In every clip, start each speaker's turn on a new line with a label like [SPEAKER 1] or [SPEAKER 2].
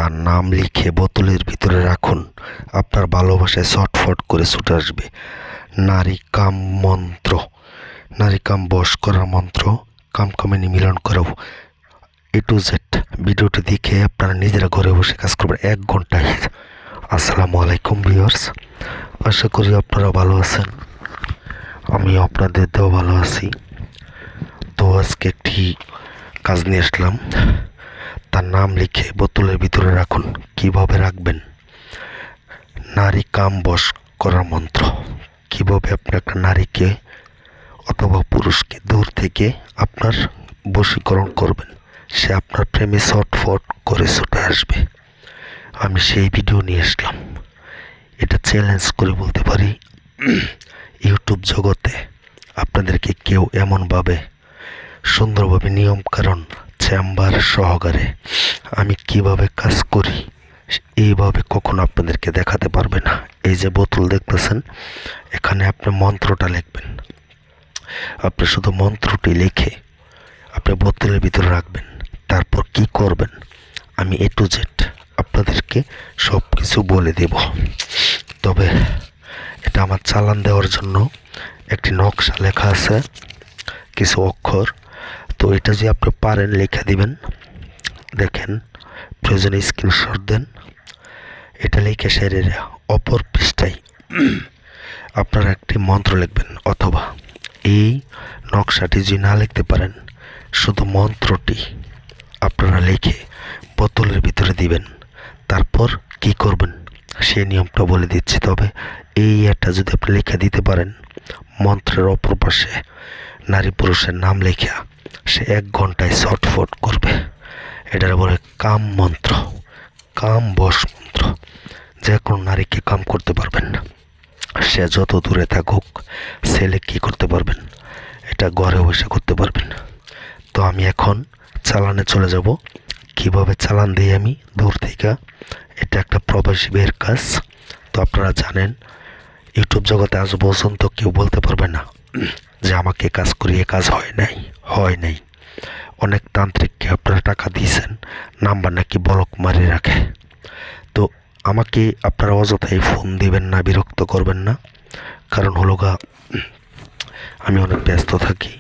[SPEAKER 1] তার নাম লিখে বোতলের ভিতরে রাখুন। আপনার ভালোবাসায় ছটফট করে ছুটে আসবে। নারী কাম মন্ত্র, নারী কাম বশ করার মন্ত্র, কামকামিনী মিলন করাবো। A to Z ভিডিওটি দেখে আপনারা নিজেরা ঘরে বসে কাজ করবেন 1 ঘন্টায়। আসসালামু আলাইকুম ভিউয়ার্স, আশা করি আপনারা ভালো আছেন। আমি আপনাদের দেও ভালো আছি। তো আজকে একটি কাজ নিয়ে আসলাম। তার নাম লিখে বোতলের ভিতরে রাখুন। কিভাবে রাখবেন? নারী কাম বশ করার মন্ত্র। কিভাবে আপনি একটা নারীকে অথবা পুরুষকে দূর থেকে আপনার বশীকরণ করবেন, সে আপনার প্রেমে ছটফট করে ছুটে আসবে। আমি সেই ভিডিও নিয়ে আসলাম। এটা চ্যালেঞ্জ করে বলতে পারি, ইউটিউব জগতে আপনাদেরকে কেউ এমনভাবে সুন্দরভাবে নিয়মকানুন চেম্বার সহকারে আমি কিভাবে কাজ করি এইভাবে কখনো আপনাদেরকে দেখাতে পারবে না। এই যে বোতল দেখতেছেন, এখানে আপনি মন্ত্রটা লিখবেন। আপনি শুধু মন্ত্রটি লিখে আপনি বোতলের ভিতরে রাখবেন। তারপর কি করবেন আমি A to Z আপনাদেরকে সব কিছু বলে দেব। তবে এটা আমার চালান দেওয়ার জন্য একটি নকশা লেখা আছে, কিছু অক্ষর। তো এটা যে আপনি পারেন লেখা দিবেন। দেখেন, প্রয়োজনে স্ক্রিনশট দেন। এটা লিখে শরীরে অপর পৃষ্ঠায় আপনারা একটি মন্ত্র লিখবেন, অথবা এই নকশাটি যদি না লিখতে পারেন শুধু মন্ত্রটি আপনারা লিখে বোতলের ভিতরে দিবেন। তারপর কি করবেন সেই নিয়মটা বলে দিচ্ছি। তবে এটা যদি আপনি লিখে দিতে পারেন, মন্ত্রের অপর পাশে নারী পুরুষের নাম লেখা সে 1 ঘন্টায় ছটফট করবে। এটার বলে কাম মন্ত্র, কাম বশ মন্ত্র। যে কোনো নারীকে কাম করতে পারবেন, সে যত দূরে থাকুক। ছেলে কি করতে পারবেন, এটা ঘরে বসে করতে পারবেন। তো আমি এখন চালানে চলে যাব। কিভাবে চালান দিই আমি দূর থেকে, এটা একটা প্রবাসী ভাইয়ের কাজ। তো আপনারা জানেন, ইউটিউব জগতে আজ পর্যন্ত কেউ বলতে পারবে না যে আমাকে কাজ করিয়ে কাজ হয় নাই। অনেক তান্ত্রিককে আপনারা টাকা দিয়েছেন, নাম্বার নাকি ব্লক মারি রাখে। তো আমাকে আপনারা অযথাই ফোন দিবেন না, বিরক্ত করবেন না। কারণ হলো আমি অনেক ব্যস্ত থাকি।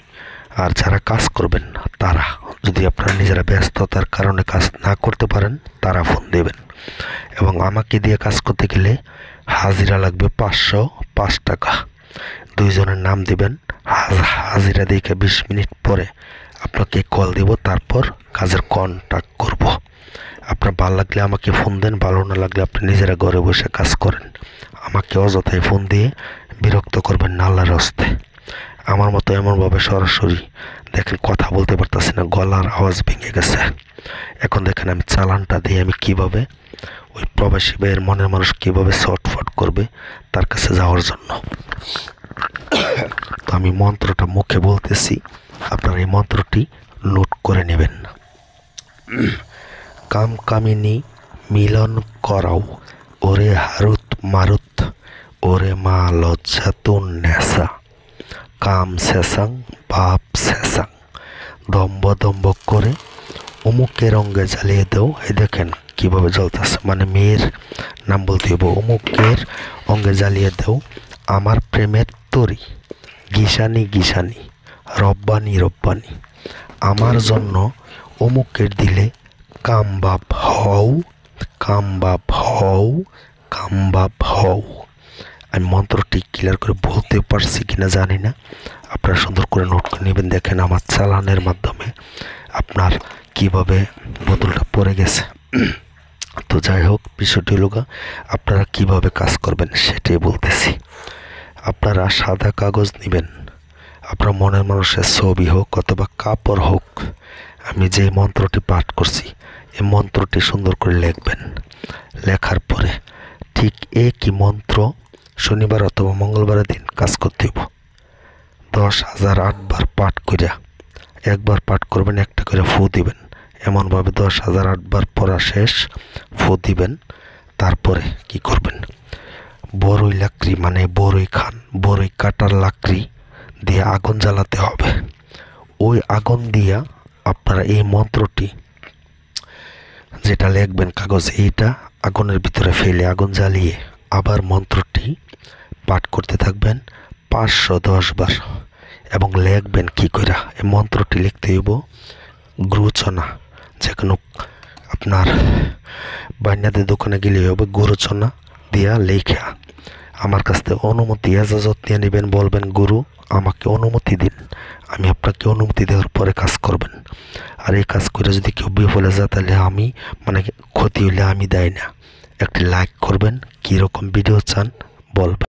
[SPEAKER 1] আর যারা কাজ করবেন তারা যদি আপনারা নিজেরা ব্যস্ততার কারণে কাজ না করতে পারেন, তারা ফোন দেবেন। এবং আমাকে দিয়ে কাজ করতে গেলে হাজিরা লাগবে 505 টাকা। 2 জনের নাম দিবেন। হাজিরা দেখে 20 মিনিট পরে আপনাকে কল দেব। তারপর কাজের কন্টাক্ট করব। আপনার ভালো লাগলে আমাকে ফোন দেন, ভালো না লাগলে আপনি নিজেরা ঘরে বসে কাজ করেন। আমাকে অযথাই ফোন দিয়ে বিরক্ত করবেন না, আল্লাহর হস্তে। আমার মতো এমনভাবে সরাসরি দেখেন কথা বলতে পারতেছি না, গলার আওয়াজ ভেঙে গেছে। এখন দেখেন আমি চালানটা দিয়ে আমি কিভাবে ওই প্রবাসী ভাইয়ের মনের মানুষ কিভাবে ছটফট করবে তার কাছে যাওয়ার জন্য। তো আমি মন্ত্রটা মুখে বলতেছি, আপনারা এই মন্ত্রটি নোট করে নেবেন। কামকামিনী মিলন করাও, ওরে হারুত মারুত, ওরে মা লজ্জাতুন নেশা, কাম শেষাং বাপ শেষাং, দম্ব দম্ব করে অমুকের অঙ্গে জ্বালিয়ে দাও। এই দেখেন কিভাবে জ্বলতেছে, মানে মেয়ের নাম বলতে হবে। অমুকের অঙ্গে জ্বালিয়ে দাও আমার প্রেমের তরি, গিসানি গিসানি, রব্বানি রব্বানি, আমার জন্য অমুকের দিলে কামবাপ হও, কামবাপ হও, কামবাপ হও। আমি মন্ত্রটি ক্লিয়ার করে বলতে পারছি কিনা জানি না, আপনারা সুন্দর করে নোট করে নেবেন। দেখেন আমার চালানের মাধ্যমে আপনার কিভাবে বোতলটা পড়ে গেছে। তো যাই হোক, বিষয়টি হলো আপনারা কিভাবে কাজ করবেন সেটাই বলতেছি। আপনারা সাদা কাগজ নেবেন, আপনার মনের মানুষের ছবি হোক অথবা কাপড় হোক। আমি যে মন্ত্রটি পাঠ করছি এই মন্ত্রটি সুন্দর করে লিখবেন। লেখার পরে ঠিক একই মন্ত্র শনিবার অথবা মঙ্গলবারের দিন কাজ করতে হইব। 10,008 বার পাঠ করিয়া, একবার পাঠ করবেন, একটা করে ফু দিবেন। এমনভাবে 10,008 বার পড়া শেষ, ফু দিবেন। তারপরে কি করবেন, বড়ই লাকড়ি মানে বড়ই কাটার লাকড়ি দিয়ে আগুন জ্বালাতে হবে। ওই আগুন দিয়া আপনারা এই মন্ত্রটি যেটা লিখবেন কাগজে, এইটা আগুনের ভিতরে ফেলে আগুন জ্বালিয়ে আবার মন্ত্রটি পাঠ করতে থাকবেন 510 বার এবং লিখবেন কি কইরা। এই মন্ত্রটি লিখতে হইব গুরুচনা, যে কোনো আপনার বাইনাদের দোকানে গেলে হবে গুরুচনা দিয়া লেখা আমার কাছ থেকে অনুমতি এজাজত নিয়ে নেবেন, বলবেন গুরু আমাকে অনুমতি দিন, আমি আপনাকে অনুমতি দেওয়ার পরে কাজ করবেন। আর এই কাজ করে যদি কেউ বিফলে যায় তাহলে আমি মানে ক্ষতি হইলে আমি দায়ী না। একটি লাইক করবেন, কীরকম ভিডিও চান বলবেন।